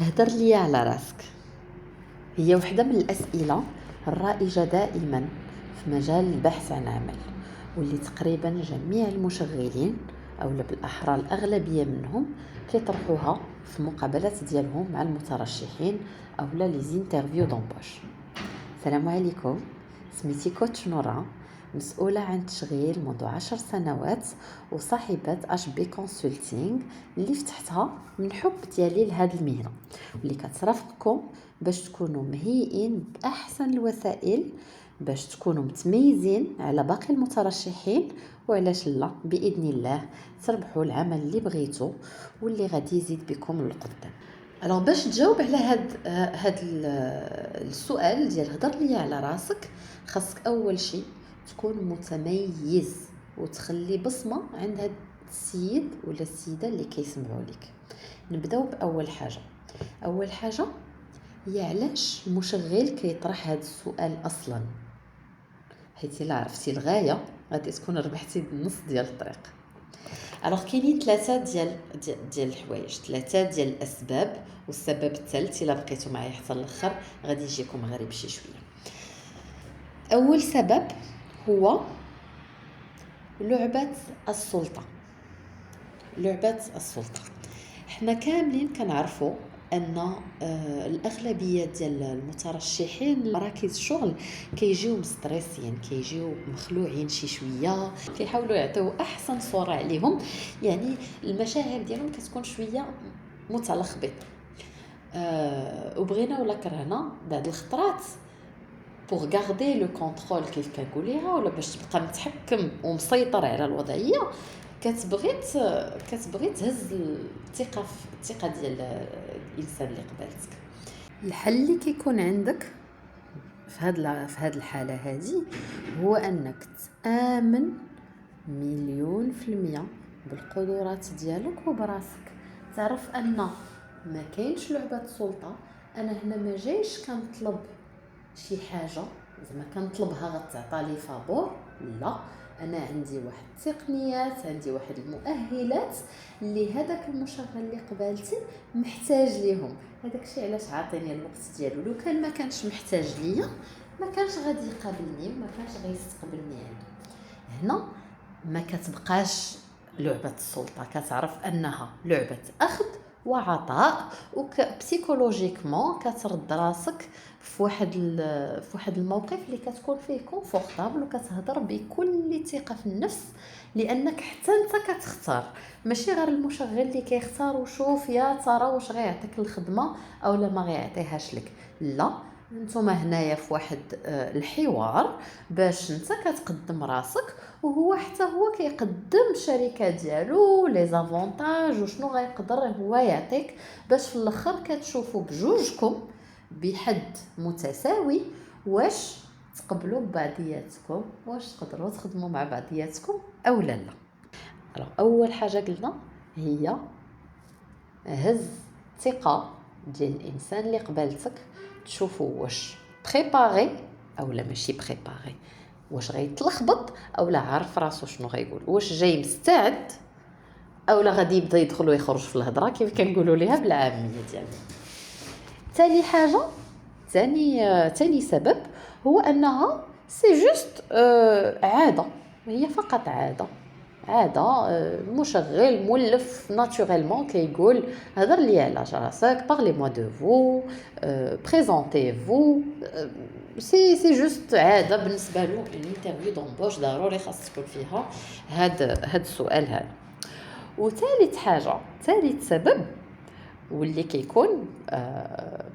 هدر لي على راسك هي وحدة من الأسئلة الرائجة دائما في مجال البحث عن عمل، واللي تقريبا جميع المشغلين أو بالأحرى الأغلبية منهم كيطرحوها في مقابلات ديالهم مع المترشحين أو لي زينترفيو دومبوش. السلام عليكم، سميتي كوتش نورا، مسؤولة عن تشغيل منذ 10 سنوات وصاحبة اش بي كونسلتينغ اللي فتحتها من حب ديالي لهذه المهنة، واللي كترافقكم باش تكونوا مهيئين بأحسن الوسائل باش تكونوا متميزين على باقي المترشحين، وعلاش لا بإذن الله تربحوا العمل اللي بغيتوا واللي غادي يزيد بكم للقدام. الوغ باش تجاوب على هاد السؤال ديال هضر لي على راسك، خاصك اول شيء تكون متميز وتخلي بصمه عند هاد السيد ولا السيده اللي كيسمعوا لك. نبداو باول حاجه. اول حاجه هي علاش المشغل كيطرح هاد السؤال اصلا، حيت الا عرفتي الغايه غادي تكون ربحتي بالنص ديال الطريق. الوغ كاينين ثلاثه ديال الحوايج، ثلاثه ديال الاسباب، والسبب الثالث الا بقيتوا معايا حتى الاخر غادي يجيكم غريب شي شويه. اول سبب هو لعبه السلطه. لعبه السلطه حنا كاملين كنعرفوا ان الاغلبيه ديال المترشحين لمراكز الشغل كيجيو مستريسين، كيجيو مخلوعين شي شويه، كيحاولوا يعطيو احسن صوره عليهم، يعني المشاعر ديالهم كتكون شويه متلخبطه. وبغينا ولا كرهنا بعض الخطرات pour garder le contrôle كيف كنقوليها، ولا باش تبقى متحكم ومسيطر على الوضعيه، كتبغي تهز الثقه ديال الانسان اللي قبالتك. الحل اللي كيكون عندك في هاد الحاله هذه هو انك تآمن 1,000,000% بالقدرات ديالك وبراسك، تعرف ان ما كاينش لعبه سلطه. انا هنا ما جايش كنطلب شي حاجه زعما كنطلبها غتعطى لي فابور، لا، انا عندي واحد التقنيات، عندي واحد المؤهلات اللي هذاك المشغل اللي قبالتي محتاج ليهم. هذاك الشيء علاش عاطيني الوقت ديالو، لو كان ما كانش محتاج ليا ما كانش غادي يقابلني وما كانش غيستقبلني عنده. هنا ما كتبقاش لعبه السلطه، كتعرف انها لعبه اخذ وعطاء، وبسيكولوجيكمون كترد راسك في واحد الموقف اللي كتكون فيه كونفورطابل وكتهضر بكل ثقه في النفس، لانك حتى انت كتختار، ماشي غير المشغل اللي كيختار وشوف يا ترى واش غيعطيك الخدمه او لا ما غيعطيهاش لك. لا، نتوما هنايا في واحد الحوار باش انت كتقدم راسك وهو حتى هو كيقدم الشركه ديالو لي زافونتاج وشنو غيقدر هو يعطيك، باش في الاخر كتشوفوا بجوجكم بحد متساوي واش تقبلوا ببعضياتكم، واش تقدروا تخدموا مع بعضياتكم او لا. اول حاجه قلنا هي هز ثقه ديال الانسان اللي قبالتك، تشوفوا واش بريباري او لا ماشي بريباري، واش غيتلخبط او لا عارف راسو شنو غيقول، واش جاي مستعد او لا غادي يبدا يدخل ويخرج في الهضره كيف كنقولوا ليها بالعاميه ديالنا. ثاني حاجه، ثاني سبب هو انها سي جوست عاده، هي فقط عاده. المشغل مولف ناتوريلمون كيقول هضر لي على راسك، بارلي موا دو فو، بريزونتي فو، سي جوست عاده بالنسبه له. الانترفيو دومبوش ضروري خاص تكون فيها هاد السؤال هذا. ثالث سبب واللي كيكون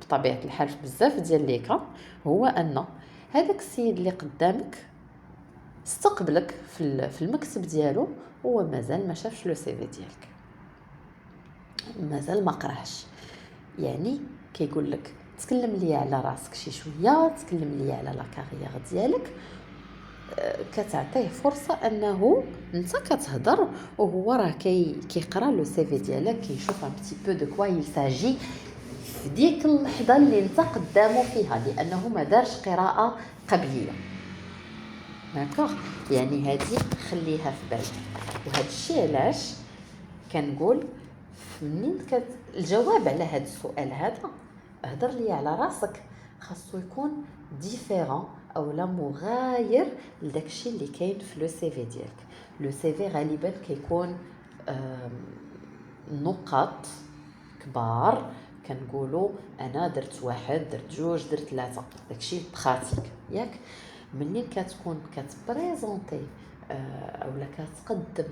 بطبيعه الحال في بزاف ديال لي كا، هو ان هذاك السيد اللي قدامك استقبلك في المكتب ديالو هو مازال ما شافش لو سي في ديالك، مازال ما قراش، يعني كيقول لك تكلم لي على راسك شي شويه، تكلم لي على لا كارير ديالك، كتعطيه فرصه انه انت كتهضر وهو راه كيقرا لو سي في ديالك، كيشوف ان بتي بو دو كوا يل ساجي في ديك اللحظه اللي انت قدامه فيها، لانه ما دارش قراءه قبليه. داكوغ، يعني هذه خليها في بالك. وهذا الشيء علاش كنقول منين الجواب على هذا السؤال هذا هضر لي على راسك خاصو يكون ديفيرون او لا مغاير لداكشي اللي كاين في لو سي في ديالك. لو سي في غالبا كيكون نقاط كبار كنقولوا انا درت واحد درت جوج درت ثلاثه داكشي براتيك ياك. منين كتكون كتبريزونتي اولا كتقدم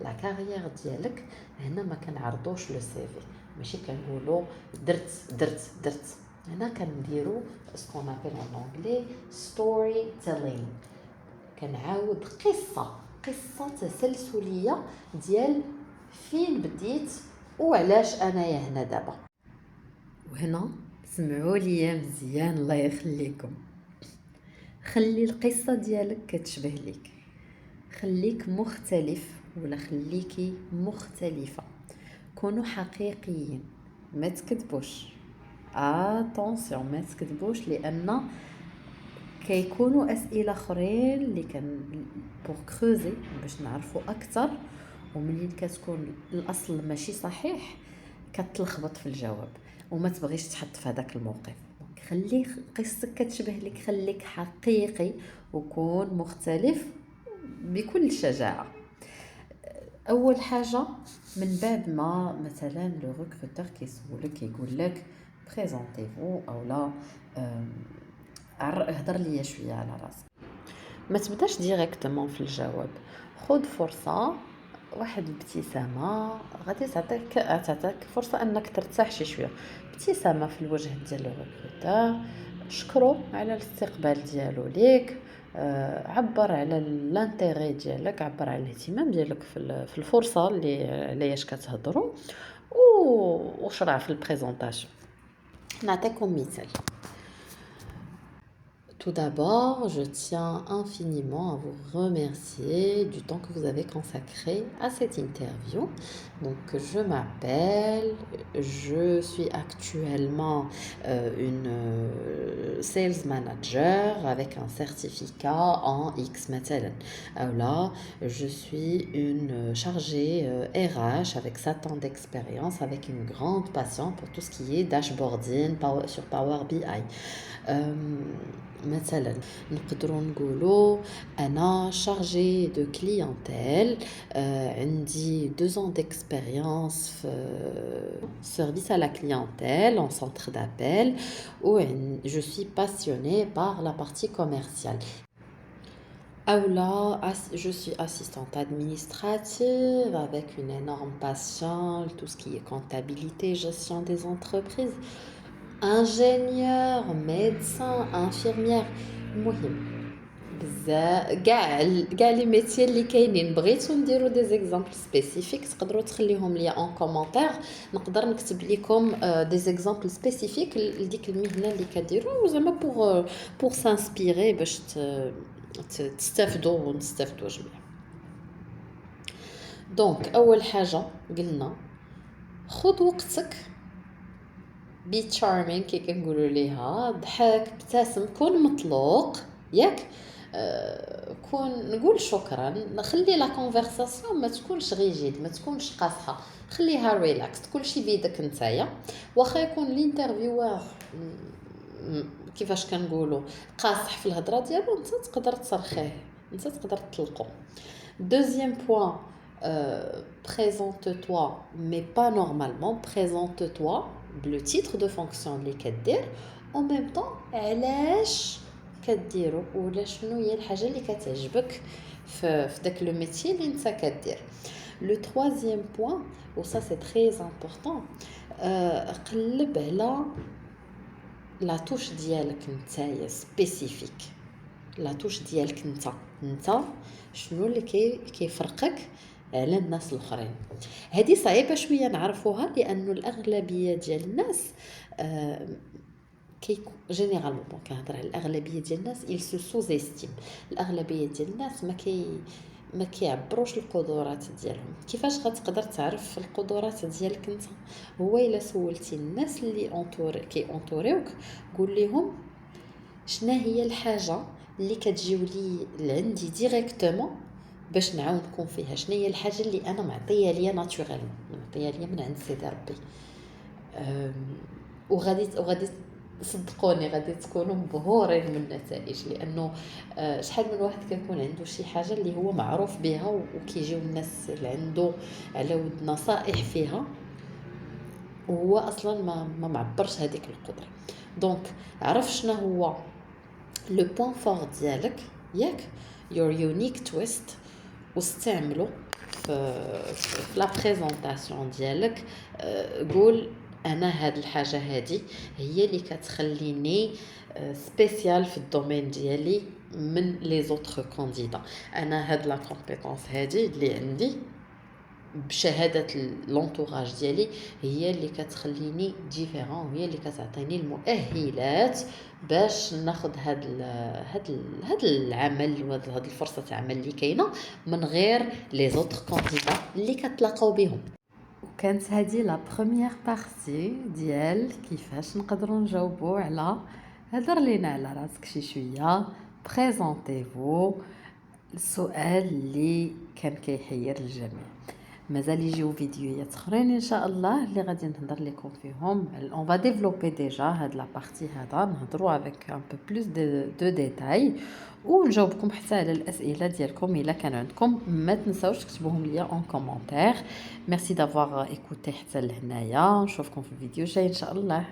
لا كارير ديالك هنا ما كنعرضوش لو سي في ماشي كنقولوا درت هنا كنديروا سكون ابل ان انجلي ستوري تيلينغ. كنعاود قصه تسلسليه ديال فين بديت وعلاش انايا هنا دابا. وهنا سمعوا لي مزيان الله يخليكم، خلي القصه ديالك كتشبه ليك، خليك مختلف ولا خليكي مختلفه، كونوا حقيقيين ما تكذبوش. اتونسيون ما تكذبوش لان كيكونوا اسئله اخرين اللي كان بور كروزي باش نعرفوا اكثر، ومنين كتكون الاصل ماشي صحيح كتلخبط في الجواب وما تبغيش تحط في هذاك الموقف. خلي قصتك كتشبه لك، خليك حقيقي وكون مختلف بكل شجاعه. اول حاجه من بعد ما مثلا لو ريكروتور كيسولك كيقول لك بريزونتيفو او لا هضر لي شويه على راسك، ما تبداش ديريكتومون في الجواب، خذ فرصه واحد الابتسامه غادي تعطيك فرصه انك ترتاح شويه. ابتسامه في الوجه ديال الريكروتور، شكرو على الاستقبال ديالو ليك، عبر على الانتيغي ديالك، عبر على الاهتمام ديالك في الفرصه اللي علاش كتهضروا، وشرع في البريزونطاسيون. نعطيكم مثال. Tout d'abord, je tiens infiniment à vous remercier du temps que vous avez consacré à cette interview. Donc, je m'appelle, je suis actuellement une sales manager avec un certificat en X مثلا. Là, je suis une chargée RH avec 7 ans d'expérience, avec une grande passion pour tout ce qui est dashboarding sur Power BI. مثلا نقدروا نقولوا انا شارجي دو كليونتيل، عندي 2 ans d'expérience في service à la clientèle en centre d'appel où je suis passionnée par la partie commerciale. Ou là, je suis assistante administrative avec une énorme passion tout ce qui est comptabilité, gestion des entreprises. ingénieur, médecin, infirmière. المهم بزاف كاع لي ميتير اللي كاينين. بغيتو نديرو دي زيكزامبل سبيسيفيك تقدروا تخليهم ليا اون كومونتير، نقدر نكتب لكم دي زيكزامبل سبيسيفيك لديك المهنه اللي كديروا زعما بور سانسبيري باش تستافدوا ونستافدوا جميع. دونك اول حاجه قلنا خذ وقتك، بي تشارمين كي كنقولوا ليها، ضحك ابتسم كون مطلوق ياك. كون نقول شكرا، خلي لا كونفرساسيون ما تكونش ريجيد ما تكونش قاصحه، خليها ريلاكس كلشي بيدك نتايا. واخا يكون الانترفيوور كيفاش كنقولوا قاصح في الهضره ديالو انت تقدر تصرخيه، انت تقدر تطلقو. دوزيام بوين présente-toi mais pas normalement, présente-toi le titre de fonction اللي كدير en même temps علاش كديرو ولا شنو هي الحاجه اللي كتعجبك في داك لو ميتي اللي انت كدير. لو troisième point و ça c'est très important، قلب على لا توش ديالك نتايا سبيسيفيك، لا توش ديالك انت شنو اللي كيفرقك على الناس الاخرين. هذه صعيبه شويه نعرفوها لانه الاغلبيه ديال الناس جينيرالمون كنهضر على الاغلبيه ديال الناس il se sous-estime. الاغلبيه ديال الناس ما كيعبروش القدرات ديالهم. كيفاش غتقدر تعرف القدرات ديالك انت؟ هو الا سولتي الناس اللي اونطوريوك قول لهم شنو هي الحاجه اللي كتجيو لي لعندي ديريكتومون باش نعاونكم فيها. شنو هي الحاجه اللي انا معطيه ليا ناتوريلمون، معطيه ليا من عند سيدي ربي. وغادي صدقوني غادي تكونوا مبهورين من النتائج، لانه شحال من واحد كيكون عنده شي حاجه اللي هو معروف بها وكيجيو الناس اللي عنده على ود نصائح فيها، وهو اصلا ما معبرش هذيك القدره. دونك عرف شنو هو لو بوين فور ديالك ياك، your unique twist، واستعمله في لا بريزونطاسيون ديالك. قول انا هاد الحاجه هادي هي اللي كتخليني سبيسيال في الدومين ديالي من لي زوتر كانديدا. انا هاد لا كومبيتونس هادي اللي عندي بشهاده لونطوراج ديالي هي اللي كتخليني ديفيرون، هي اللي كتعطيني المؤهلات باش ناخذ هاد العمل وهاد الفرصه عمل اللي كاينه من غير لي زوتر كانديدا اللي كتلاقاو بهم. وكانت هذه لا بروميير بارتي ديال كيفاش نقدروا نجاوبوا على هضر لينا على راسك شي شويه، بريزونطيفو، السؤال اللي كان كيحير الجميع. مازال يجيو فيديوهات اخرين ان شاء الله اللي غادي نهضر لكم فيهم. اون فا ديفلوبي ديجا هاد لا بارتي هذا، نهضروا افيك ان بو بلوس دو ديتاي، ونجاوبكم حتى على الاسئله ديالكم الا كان عندكم. ما تنساوش تكتبوهم ليا اون كومونتير. ميرسي دافوار ايكوتي حتى لهنايا، نشوفكم في الفيديو الجاي ان شاء الله.